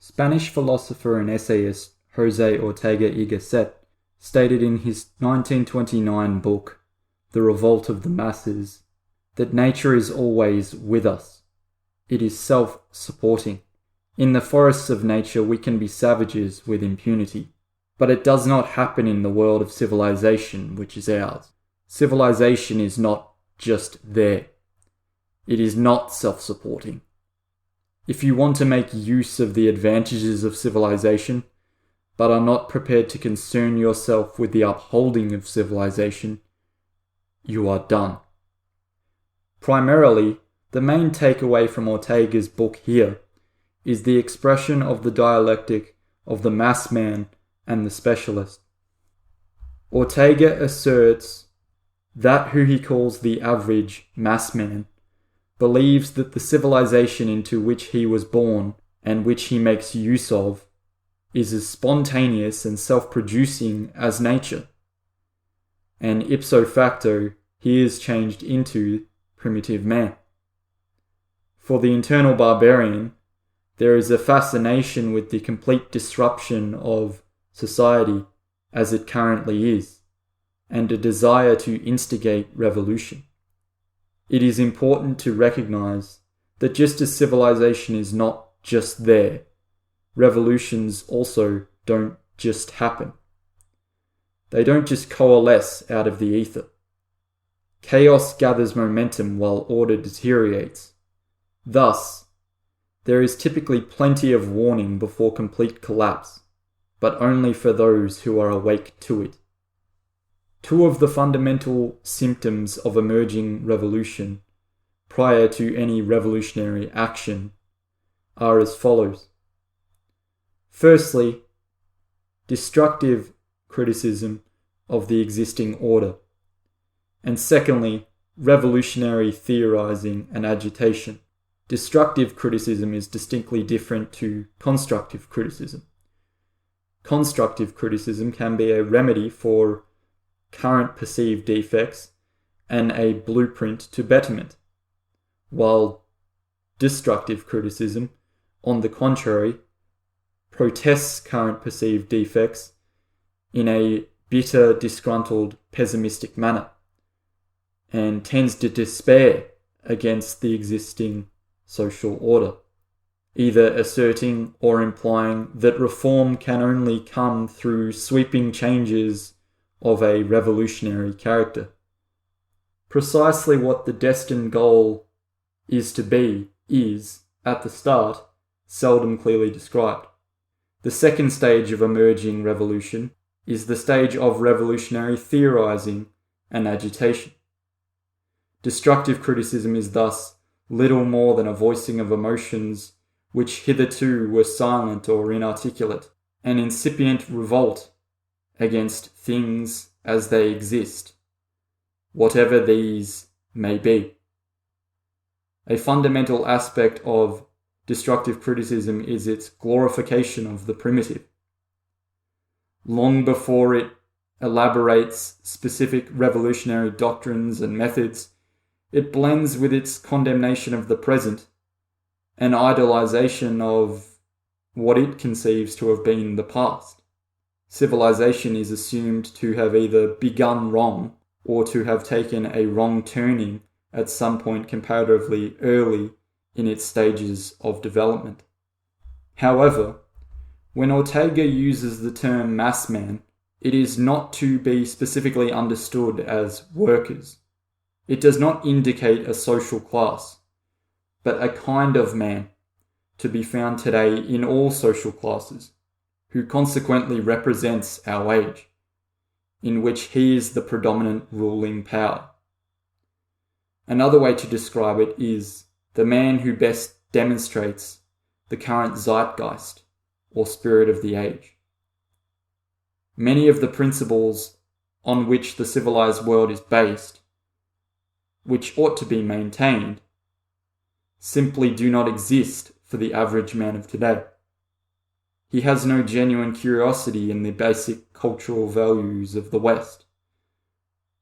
Spanish philosopher and essayist José Ortega y Gasset stated in his 1929 book, The Revolt of the Masses, that nature is always with us. It is self-supporting. In the forests of nature we can be savages with impunity. But it does not happen in the world of civilization, which is ours. Civilization is not just there. It is not self-supporting. If you want to make use of the advantages of civilization, but are not prepared to concern yourself with the upholding of civilization, you are done. Primarily, the main takeaway from Ortega's book here is the expression of the dialectic of the mass man and the specialist. Ortega asserts that who he calls the average mass man believes that the civilization into which he was born and which he makes use of is as spontaneous and self-producing as nature, and ipso facto he is changed into primitive man. For the internal barbarian, there is a fascination with the complete disruption of society as it currently is, and a desire to instigate revolution. It is important to recognize that just as civilization is not just there, revolutions also don't just happen. They don't just coalesce out of the ether. Chaos gathers momentum while order deteriorates. Thus, there is typically plenty of warning before complete collapse, but only for those who are awake to it. Two of the fundamental symptoms of emerging revolution prior to any revolutionary action are as follows. Firstly, destructive criticism of the existing order. And secondly, revolutionary theorizing and agitation. Destructive criticism is distinctly different to constructive criticism. Constructive criticism can be a remedy for current perceived defects and a blueprint to betterment, while destructive criticism, on the contrary, protests current perceived defects in a bitter, disgruntled, pessimistic manner, and tends to despair against the existing social order, either asserting or implying that reform can only come through sweeping changes of a revolutionary character. Precisely what the destined goal is to be is, at the start, seldom clearly described. The second stage of emerging revolution is the stage of revolutionary theorizing and agitation. Destructive criticism is thus little more than a voicing of emotions which hitherto were silent or inarticulate, an incipient revolt against things as they exist, whatever these may be. A fundamental aspect of destructive criticism is its glorification of the primitive. Long before it elaborates specific revolutionary doctrines and methods, it blends with its condemnation of the present, an idolization of what it conceives to have been the past. Civilization is assumed to have either begun wrong or to have taken a wrong turning at some point comparatively early in its stages of development. However, when Ortega uses the term mass man, it is not to be specifically understood as workers. It does not indicate a social class, but a kind of man to be found today in all social classes, who consequently represents our age, in which he is the predominant ruling power. Another way to describe it is the man who best demonstrates the current zeitgeist, or spirit of the age. Many of the principles on which the civilized world is based, which ought to be maintained, simply do not exist for the average man of today. He has no genuine curiosity in the basic cultural values of the West,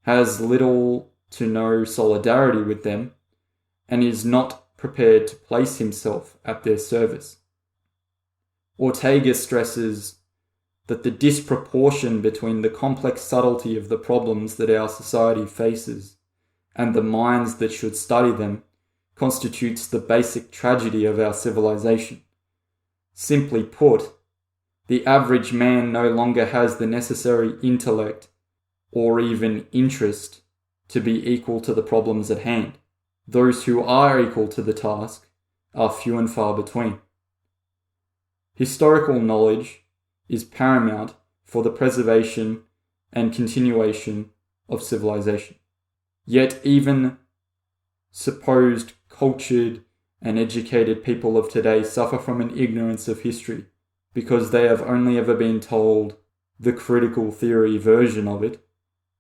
has little to no solidarity with them, and is not prepared to place himself at their service. Ortega stresses that the disproportion between the complex subtlety of the problems that our society faces and the minds that should study them constitutes the basic tragedy of our civilization. Simply put, the average man no longer has the necessary intellect or even interest to be equal to the problems at hand. Those who are equal to the task are few and far between. Historical knowledge is paramount for the preservation and continuation of civilization. Yet even supposed cultured and educated people of today suffer from an ignorance of history because they have only ever been told the critical theory version of it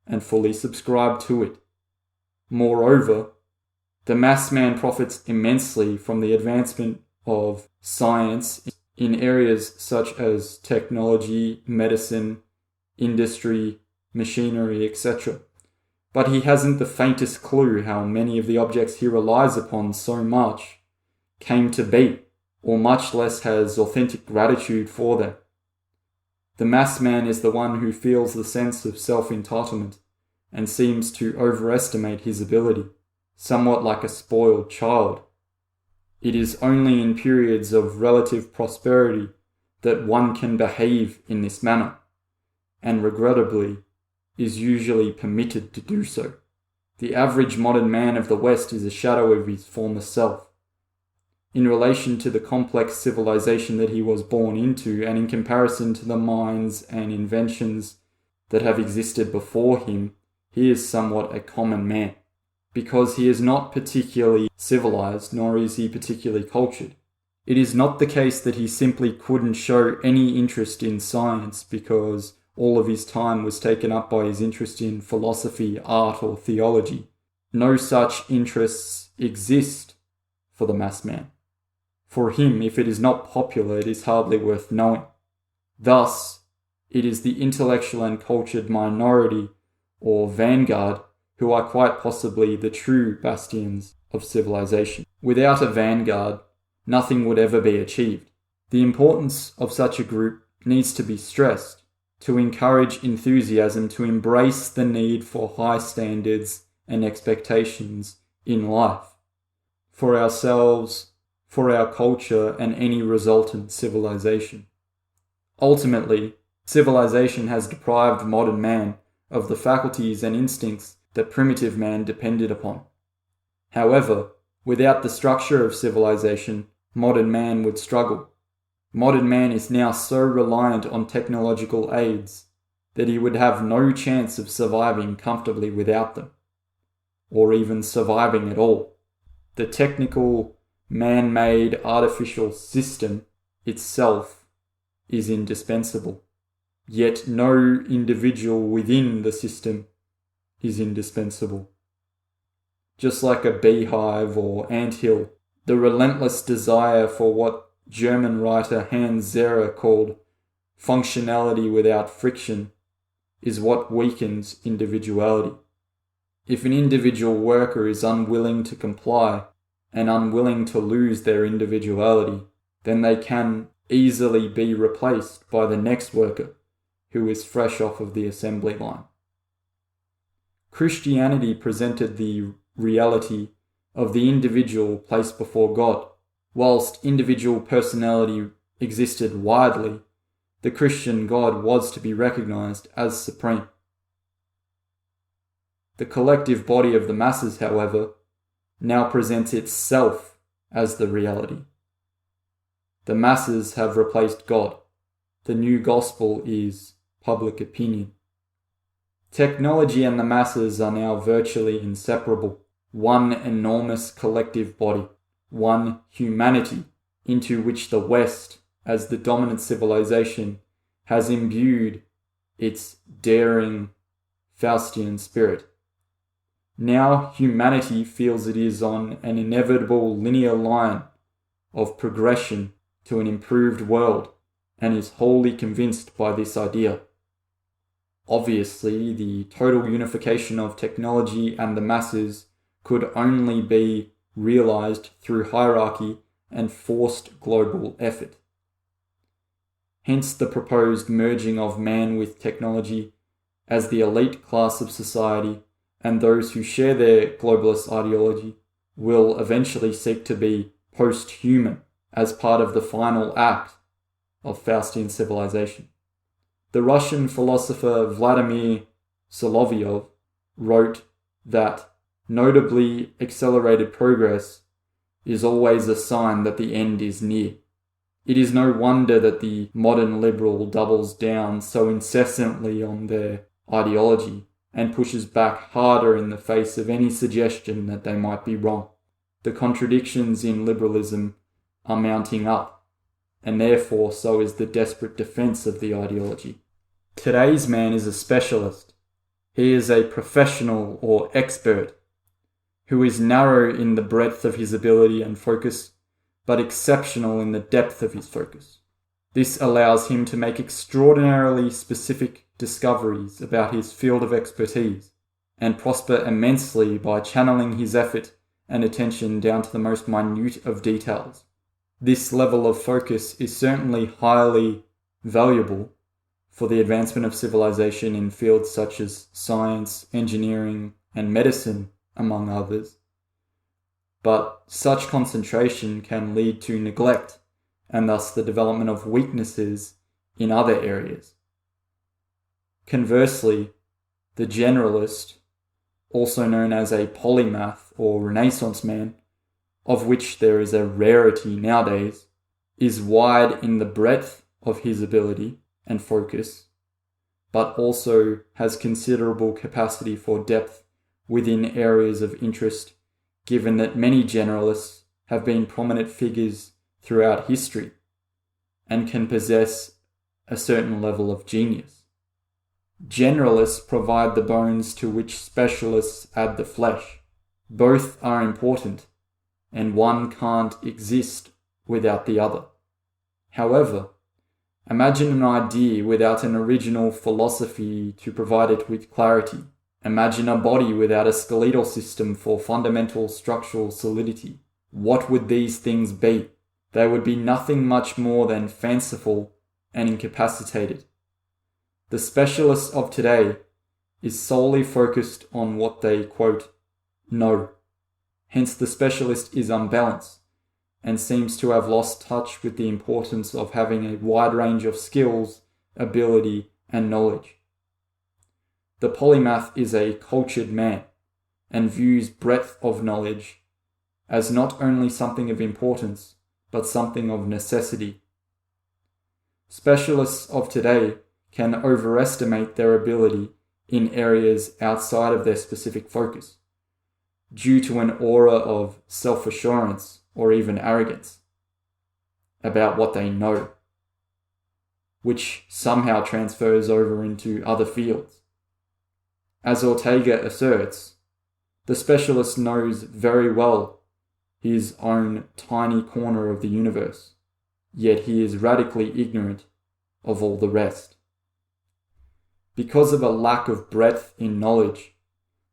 and fully subscribe to it. Moreover, the mass man profits immensely from the advancement of science in areas such as technology, medicine, industry, machinery, etc. But he hasn't the faintest clue how many of the objects he relies upon so much came to be, or much less has authentic gratitude for them. The mass man is the one who feels the sense of self-entitlement and seems to overestimate his ability, somewhat like a spoiled child. It is only in periods of relative prosperity that one can behave in this manner, and regrettably is usually permitted to do so. The average modern man of the West is a shadow of his former self. In relation to the complex civilization that he was born into, and in comparison to the minds and inventions that have existed before him, he is somewhat a common man, because he is not particularly civilized, nor is he particularly cultured. It is not the case that he simply couldn't show any interest in science because all of his time was taken up by his interest in philosophy, art, or theology. No such interests exist for the mass man. For him, if it is not popular, it is hardly worth knowing. Thus, it is the intellectual and cultured minority, or vanguard, who are quite possibly the true bastions of civilization. Without a vanguard, nothing would ever be achieved. The importance of such a group needs to be stressed, to encourage enthusiasm to embrace the need for high standards and expectations in life, for ourselves, for our culture, and any resultant civilization. Ultimately, civilization has deprived modern man of the faculties and instincts that primitive man depended upon. However, without the structure of civilization, modern man would struggle. Modern man is now so reliant on technological aids that he would have no chance of surviving comfortably without them, or even surviving at all. The technical, man-made, artificial system itself is indispensable, yet no individual within the system is indispensable. Just like a beehive or anthill, the relentless desire for what German writer Hans Zehrer called functionality without friction is what weakens individuality. If an individual worker is unwilling to comply and unwilling to lose their individuality, then they can easily be replaced by the next worker who is fresh off of the assembly line. Christianity presented the reality of the individual placed before God. Whilst individual personality existed widely, the Christian God was to be recognized as supreme. The collective body of the masses, however, now presents itself as the reality. The masses have replaced God. The new gospel is public opinion. Technology and the masses are now virtually inseparable, one enormous collective body, one humanity into which the West, as the dominant civilization, has imbued its daring Faustian spirit. Now humanity feels it is on an inevitable linear line of progression to an improved world and is wholly convinced by this idea. Obviously, the total unification of technology and the masses could only be realized through hierarchy and forced global effort. hence the proposed merging of man with technology as the elite class of society, and those who share their globalist ideology will eventually seek to be post-human as part of the final act of Faustian civilization. The Russian philosopher Vladimir Solovyov wrote that notably accelerated progress is always a sign that the end is near. It is no wonder that the modern liberal doubles down so incessantly on their ideology and pushes back harder in the face of any suggestion that they might be wrong. The contradictions in liberalism are mounting up, and therefore so is the desperate defense of the ideology. Today's man is a specialist. He is a professional or expert who is narrow in the breadth of his ability and focus, but exceptional in the depth of his focus. This allows him to make extraordinarily specific discoveries about his field of expertise and prosper immensely by channeling his effort and attention down to the most minute of details. This level of focus is certainly highly valuable for the advancement of civilization in fields such as science, engineering, and medicine, among others. But such concentration can lead to neglect and thus the development of weaknesses in other areas. Conversely, the generalist, also known as a polymath or Renaissance man, of which there is a rarity nowadays, is wide in the breadth of his ability and focus, but also has considerable capacity for depth within areas of interest, given that many generalists have been prominent figures throughout history and can possess a certain level of genius. Generalists provide the bones to which specialists add the flesh. Both are important, and one can't exist without the other. However, imagine an idea without an original philosophy to provide it with clarity. Imagine a body without a skeletal system for fundamental structural solidity. What would these things be? They would be nothing much more than fanciful and incapacitated. The specialist of today is solely focused on what they, quote, know. Hence the specialist is unbalanced and seems to have lost touch with the importance of having a wide range of skills, ability, and knowledge. The polymath is a cultured man and views breadth of knowledge as not only something of importance, but something of necessity. Specialists of today can overestimate their ability in areas outside of their specific focus, due to an aura of self-assurance or even arrogance about what they know, which somehow transfers over into other fields. As Ortega asserts, the specialist knows very well his own tiny corner of the universe, yet he is radically ignorant of all the rest. Because of a lack of breadth in knowledge,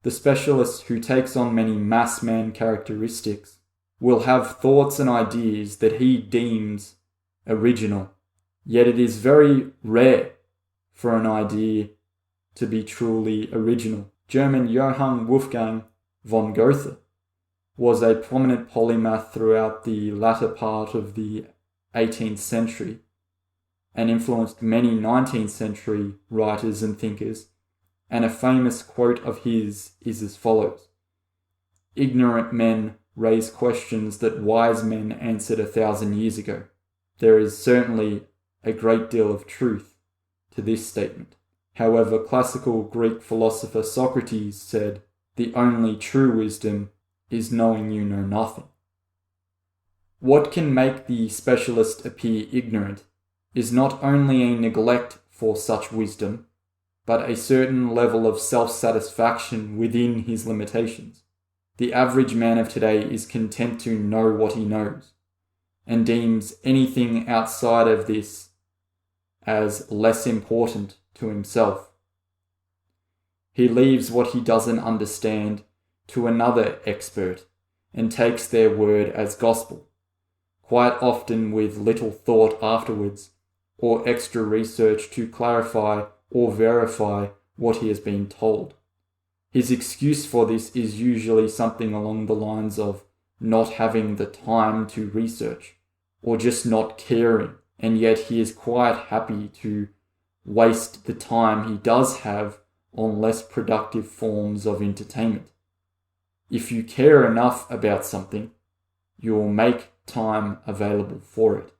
the specialist who takes on many mass man characteristics will have thoughts and ideas that he deems original, yet it is very rare for an idea to be truly original. German Johann Wolfgang von Goethe was a prominent polymath throughout the latter part of the 18th century and influenced many 19th century writers and thinkers, and a famous quote of his is as follows: "Ignorant men raise questions that wise men answered 1,000 years ago." There is certainly a great deal of truth to this statement. However, classical Greek philosopher Socrates said, "The only true wisdom is knowing you know nothing." What can make the specialist appear ignorant is not only a neglect for such wisdom, but a certain level of self-satisfaction within his limitations. The average man of today is content to know what he knows, and deems anything outside of this as less important to himself. He leaves what he doesn't understand to another expert and takes their word as gospel, quite often with little thought afterwards, or extra research to clarify or verify what he has been told. His excuse for this is usually something along the lines of not having the time to research, or just not caring, and yet he is quite happy to waste the time he does have on less productive forms of entertainment. If you care enough about something, you will make time available for it.